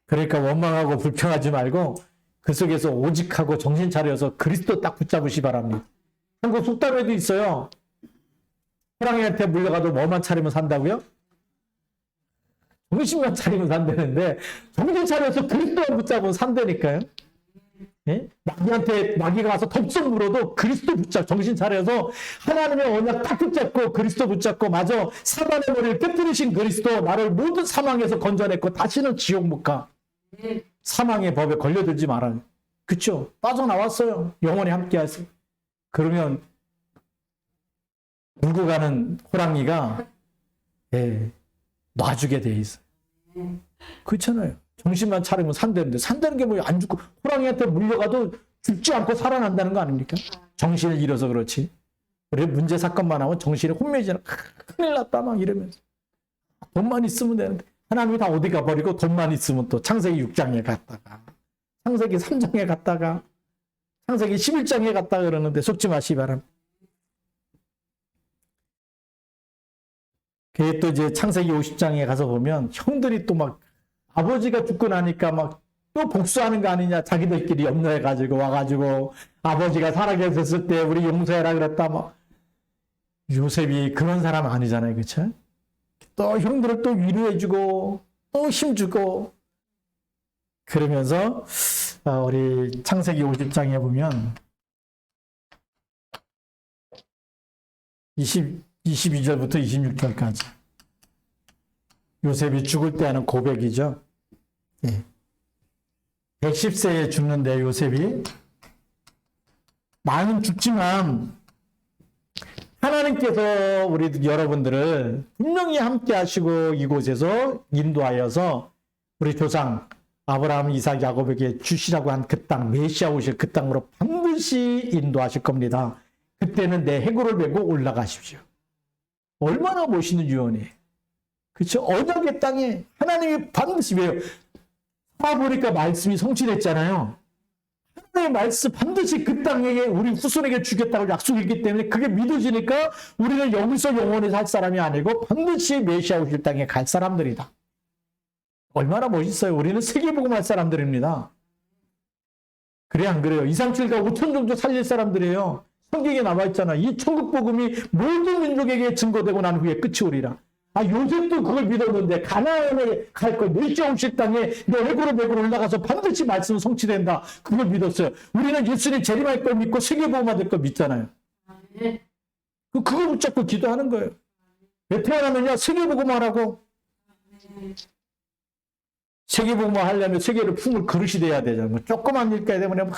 그러니까 원망하고 불평하지 말고 그 속에서 오직하고 정신 차려서 그리스도 딱 붙잡으시 바랍니다. 한국 속담에도 있어요. 호랑이한테 물려가도 뭐만 차리면 산다고요? 정신만 차리면 산다는데 정신 차려서 그리스도만 붙잡으면 산다니까요. 예? 마귀가 와서 덥석 물어도 그리스도 붙잡고 정신 차려서 하나님의 언약 딱 붙잡고 그리스도 붙잡고 맞아 사단의 머리를 깨뜨리신 그리스도 나를 모든 사망에서 건져냈고 다시는 지옥 못 가. 사망의 법에 걸려들지 말아요. 그쵸? 빠져나왔어요. 영원히 함께 하세요. 그러면 물고 가는 호랑이가 놔주게 돼 있어요. 그렇잖아요. 정신만 차리면 산다는데 산다는 게 뭐예요? 안 죽고 호랑이한테 물려가도 죽지 않고 살아난다는 거 아닙니까? 정신을 잃어서 그렇지. 우리 문제 사건만 하면 정신이 혼미해지는 큰일 났다 막 이러면서 돈만 있으면 되는데 하나님이 다 어디 가버리고 돈만 있으면 또 창세기 6장에 갔다가 창세기 3장에 갔다가 창세기 11장에 갔다가 그러는데 속지 마시기 바랍니다. 그게 또 이제 창세기 50장에 가서 보면 형들이 또 막 아버지가 죽고 나니까 막 또 복수하는 거 아니냐 자기들끼리 염려해가지고 와가지고 아버지가 살아계셨을 때 우리 용서해라 그랬다 막 요셉이 그런 사람 아니잖아요. 그쵸? 또 형들을 또 위로해주고 또 힘주고 그러면서 우리 창세기 50장에 보면 22절부터 26절까지 요셉이 죽을 때 하는 고백이죠. 예. 110세에 죽는데 요셉이 나는 죽지만 하나님께서 우리 여러분들을 분명히 함께 하시고 이곳에서 인도하여서 우리 조상 아브라함, 이삭, 야곱에게 주시라고 한 그 땅, 메시아 오실 그 땅으로 반드시 인도하실 겁니다. 그때는 내 해골을 메고 올라가십시오. 얼마나 멋있는 유언이에요. 그렇죠? 언약의 땅에 하나님이 반드시 왜요? 보니까 말씀이 성취됐잖아요. 하나님의 말씀 반드시 그 땅에 우리 후손에게 주겠다고 약속했기 때문에 그게 믿어지니까 우리는 여기서 영원히 살 사람이 아니고 반드시 메시아 오실 땅에 갈 사람들이다. 얼마나 멋있어요. 우리는 세계복음할 사람들입니다. 그래 안 그래요? 2, 3, 7가 5천 정도 살릴 사람들이에요. 성경에 남아있잖아. 이 천국복음이 모든 민족에게 증거되고 난 후에 끝이 오리라. 요셉도 그걸 믿었는데 가나안에 갈 걸 메시아 오실 땅에 내 해골을 메고 올라가서 반드시 말씀은 성취된다. 그걸 믿었어요. 우리는 예수님 재림할 걸 믿고 세계복음화 될 걸 믿잖아요. 그걸 붙잡고 기도하는 거예요. 왜 태어나면요? 세계복음화라고. 세계복음화 하려면 세계를 품을 그릇이 돼야 되잖아요. 뭐 조그만 일 때문에 막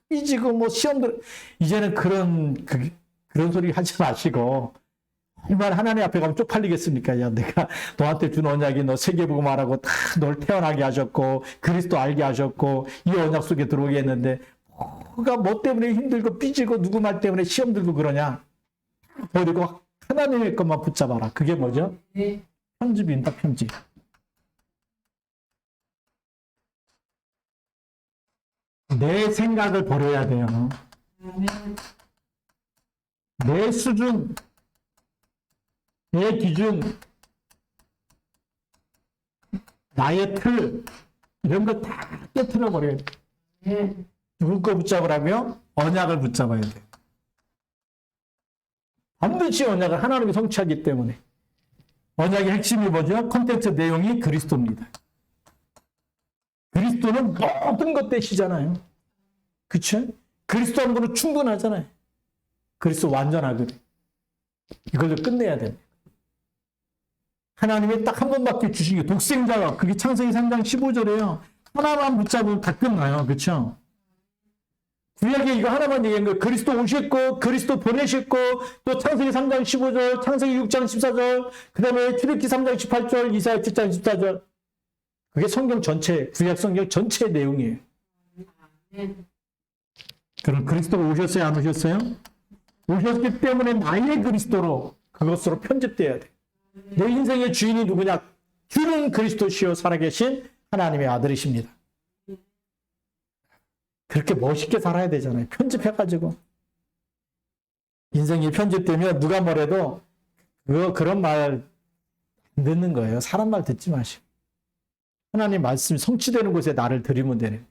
삐지고 뭐 시험들 이제는 그런 소리 하지 마시고 얼마나 하나님 앞에 가면 쪽팔리겠습니까? 야, 내가 너한테 준 언약이 너 세계복음화라고 다 널 태어나게 하셨고 그리스도 알게 하셨고 이 언약 속에 들어오게 했는데 뭐가 뭐 때문에 힘들고 삐지고 누구 말 때문에 시험 들고 그러냐? 버리고 하나님의 것만 붙잡아라. 그게 뭐죠? 편집입니다. 편집. 내 생각을 버려야 돼요. 내 수준, 내 기준, 나의 틀, 이런 거 다 깨트려 버려야 돼. 누구 거 붙잡으라며? 언약을 붙잡아야 돼. 반드시 언약을 하나님이 성취하기 때문에. 언약의 핵심이 뭐죠? 콘텐츠 내용이 그리스도입니다. 그리스도는 모든 것 되시잖아요. 그쵸? 그리스도 한 분은 충분하잖아요. 그리스도 완전하거든. 이걸로 끝내야 됩니다. 하나님이 딱 한 번밖에 주신 게 독생자가 그게 창세기 3장 15절이에요. 하나만 붙잡으면 다 끝나요. 그쵸? 구약에 이거 하나만 얘기한 거예요. 그리스도 오셨고 그리스도 보내셨고 또 창세기 3장 15절 창세기 6장 14절 그 다음에 출애굽기 3장 18절 이사야 7장 14절 그게 성경 전체 구약 성경 전체의 내용이에요. 그럼 그리스도가 오셨어요? 안 오셨어요? 오셨기 때문에 나의 그리스도로 그것으로 편집돼야 돼. 내 인생의 주인이 누구냐? 주는 그리스도시요 살아계신 하나님의 아들이십니다. 그렇게 멋있게 살아야 되잖아요. 편집해가지고. 인생이 편집되면 누가 뭐래도 그런 말 안 듣는 거예요. 사람 말 듣지 마시고. 하나님 말씀이 성취되는 곳에 나를 드리면 되는.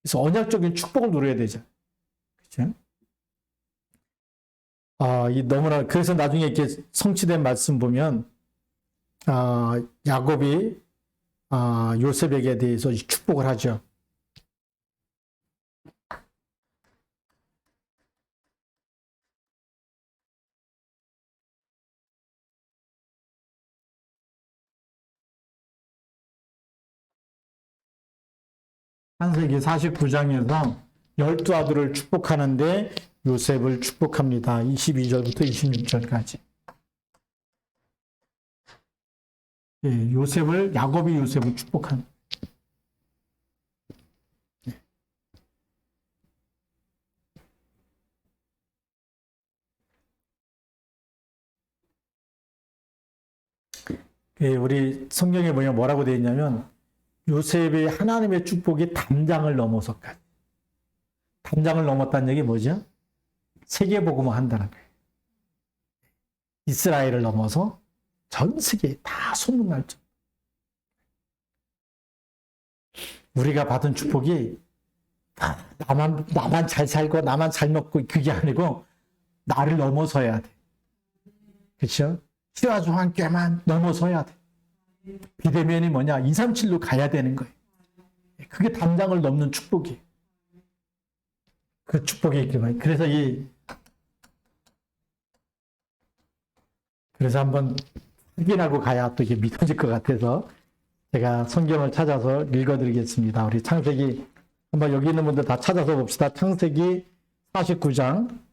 그래서 언약적인 축복을 누려야 되죠. 그렇죠? 너무나 그래서 나중에 이렇게 성취된 말씀 보면 야곱이 요셉에게 대해서 축복을 하죠. 창세기 49장에서 12아들을 축복하는데 요셉을 축복합니다. 22절부터 26절까지. 야곱이 요셉을 축복한. 예, 우리 성경에 보면 뭐라고 되어 있냐면 요셉의 하나님의 축복이 담장을 넘어서까지. 담장을 넘었다는 얘기 뭐죠? 세계복음을 한다는 거예요. 이스라엘을 넘어서 전 세계에 다 소문날 정. 우리가 받은 축복이 나만 잘 살고 나만 잘 먹고 그게 아니고 나를 넘어서야 돼. 그렇죠? 시와 함께만 넘어서야 돼. 비대면이 뭐냐? 237로 가야 되는 거예요. 그게 담장을 넘는 축복이에요. 그 축복이 있기만. 그래서 한번 확인하고 가야 또 이게 믿어질 것 같아서 제가 성경을 찾아서 읽어드리겠습니다. 우리 창세기 한번 여기 있는 분들 다 찾아서 봅시다. 창세기 49장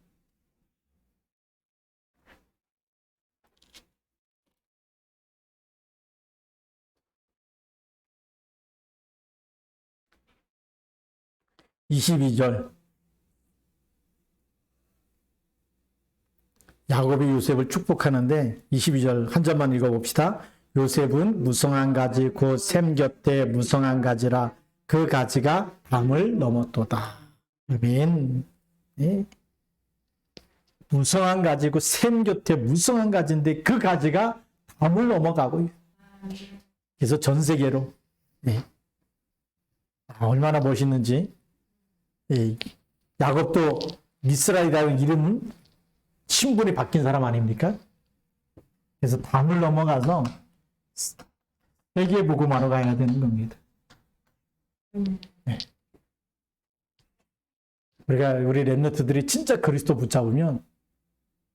22절. 야곱이 요셉을 축복하는데 22절 한 절만 읽어봅시다. 요셉은 무성한 가지 곧 샘 곁에 무성한 가지라 그 가지가 담을 넘었도다. 아멘. 네. 무성한 가지고 샘 곁에 무성한 가지인데 그 가지가 담을 넘어가고 있어요. 그래서 전 세계로. 네. 얼마나 멋있는지. 네. 야곱도 미스라이라는 이름은 신분이 바뀐 사람 아닙니까? 그래서 담을 넘어가서 세계 복음화로 가야 되는 겁니다. 네. 우리 렘넌트들이 진짜 그리스도 붙잡으면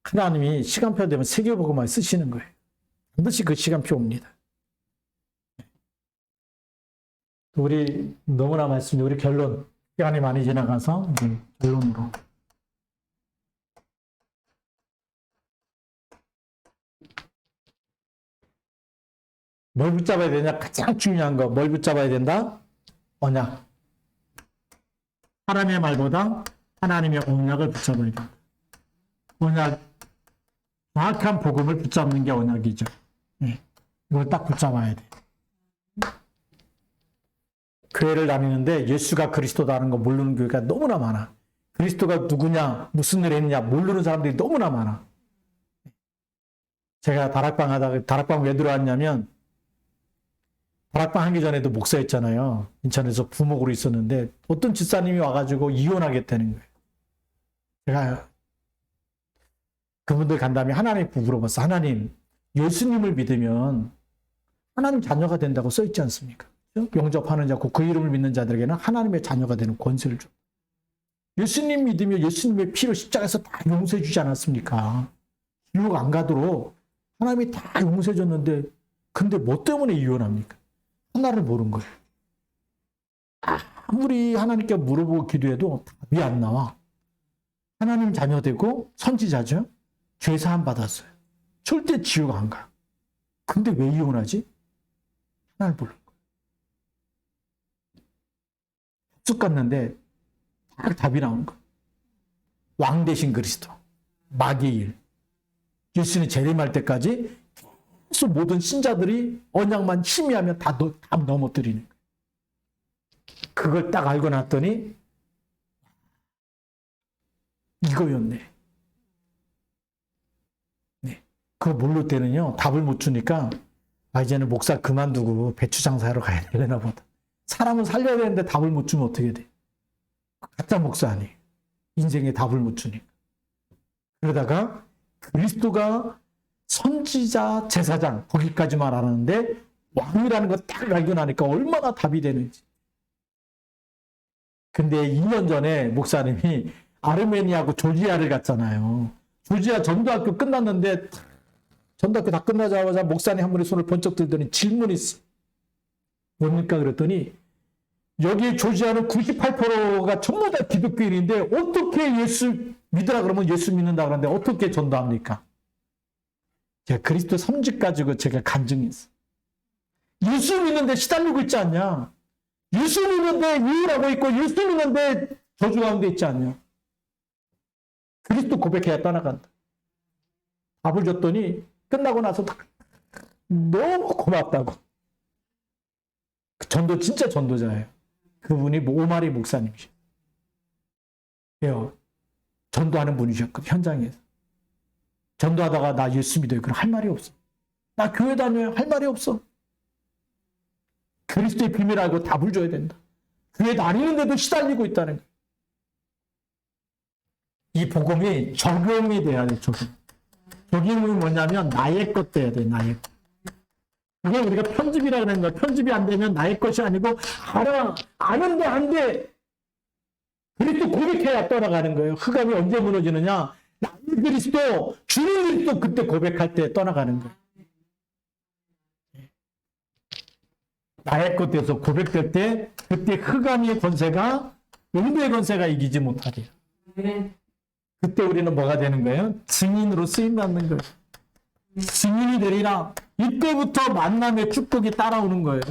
하나님이 시간표 되면 세계 복음화에 쓰시는 거예요. 반드시 그 시간표 옵니다. 우리 너무나 말씀드린 우리 결론 시간이 많이 지나가서 결론으로. 뭘 붙잡아야 되냐? 가장 중요한 거. 뭘 붙잡아야 된다? 언약. 사람의 말보다 하나님의 언약을 붙잡아야 된다. 언약. 정확한 복음을 붙잡는 게 언약이죠. 네. 이걸 딱 붙잡아야 돼. 교회를 다니는데 예수가 그리스도다는 거 모르는 교회가 너무나 많아. 그리스도가 누구냐, 무슨 일을 했냐 모르는 사람들이 너무나 많아. 제가 다락방 왜 들어왔냐면 다락방 하기 전에도 목사였잖아요. 인천에서 부목으로 있었는데 어떤 집사님이 와가지고 이혼하겠다는 거예요. 제가 그분들 간다음에 하나님 물어봤어. 하나님, 예수님을 믿으면 하나님 자녀가 된다고 써있지 않습니까? 영접하는 자, 그 이름을 믿는 자들에게는 하나님의 자녀가 되는 권세를 줘. 예수님 믿으면 예수님의 피로 십자가에서 다 용서해 주지 않았습니까? 지옥 안 가도록 하나님이 다 용서해 줬는데 근데 뭐 때문에 이혼합니까? 하나를 모르는 거예요. 아무리 하나님께 물어보고 기도해도 답이 안 나와. 하나님 자녀 되고 선지자죠. 죄 사함 받았어요. 절대 지옥 안 가. 근데 왜 이혼하지? 하나를 모르는 거예요. 쭉 갔는데 딱 답이 나온 거예요. 왕 대신 그리스도. 마귀의 일. 예수님이 재림할 때까지 계속 모든 신자들이 언약만 희미하면 다 넘어뜨리는 거예요. 그걸 딱 알고 났더니 이거였네. 네. 그거 모를 때는요. 답을 못 주니까 이제는 목사 그만두고 배추 장사하러 가야 되나 보다. 사람은 살려야 되는데 답을 못 주면 어떻게 돼? 가짜 목사 아니에요. 인생에 답을 못 주니까. 그러다가 그리스도가 선지자, 제사장 거기까지만 알았는데 왕이라는 거 딱 알고 나니까 얼마나 답이 되는지. 근데 2년 전에 목사님이 아르메니아하고 조지아를 갔잖아요. 조지아 전도학교 끝났는데 전도학교 다 끝나자마자 목사님 한 분이 손을 번쩍 들더니 질문이 있어. 뭡니까? 그랬더니 여기 조지아는 98%가 전부 다 기독교인인데 어떻게 예수 믿으라 그러면 예수 믿는다 그러는데 어떻게 전도합니까? 제가 그리스도 섬집 가지고 제가 간증했어. 예수 믿는데 시달리고 있지 않냐? 예수 믿는데 이유라고 있고 예수 믿는데 저주 가운데 있지 않냐? 그리스도 고백해야 떠나간다. 답을 줬더니 끝나고 나서 너무 고맙다고. 전도 진짜 전도자예요. 그분이 오마리 목사님이셔. 전도하는 분이셨거든, 현장에서. 전도하다가 나 예수 믿어요. 그럼 할 말이 없어. 나 교회 다녀요. 할 말이 없어. 그리스도의 비밀 알고 답을 줘야 된다. 교회 다니는데도 시달리고 있다는 거예요. 이 복음이 적용이 돼야 돼, 적용. 적용이 뭐냐면 나의 것 돼야 돼, 나의 것. 이게 우리가 편집이라고 하는 거야. 편집이 안 되면 나의 것이 아니고 아는데 안 돼. 그리스도 고백해야 떠나가는 거예요. 흑암이 언제 무너지느냐? 나의 그리스도, 주는 그리스도 그때 고백할 때 떠나가는 거예요. 나의 것 돼서 고백될 때 그때 흑암의 권세가 영도의 권세가 이기지 못하리라. 그때 우리는 뭐가 되는 거예요? 증인으로 쓰임받는 거예요. 증인이 되리라. 이때부터 만남의 축복이 따라오는 거예요.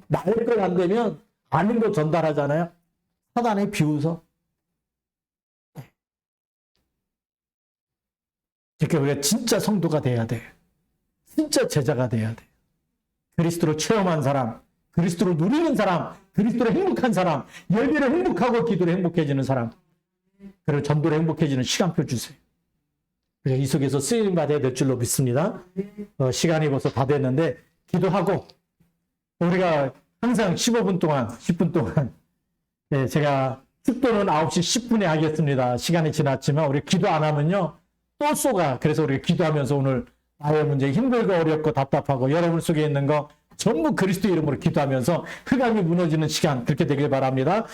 나의 것 안 되면 아는 거 전달하잖아요. 사단에 비웃어. 그러니까 우리가 진짜 성도가 돼야 돼. 진짜 제자가 돼야 돼. 그리스도로 체험한 사람, 그리스도로 누리는 사람, 그리스도로 행복한 사람, 예배를 행복하고 기도로 행복해지는 사람, 그리고 전도로 행복해지는 시간표 주세요. 그래서 이 속에서 쓰임 받아야 될 줄로 믿습니다. 시간이 벌써 다 됐는데 기도하고 우리가 항상 15분 동안, 10분 동안 제가 축도는 9시 10분에 하겠습니다. 시간이 지났지만 우리 기도 안 하면요 또 쏘가. 그래서 우리 기도하면서 오늘 나의 문제 힘들고 어렵고 답답하고 여러분 속에 있는 거 전부 그리스도 이름으로 기도하면서 흑암이 무너지는 시간 그렇게 되길 바랍니다.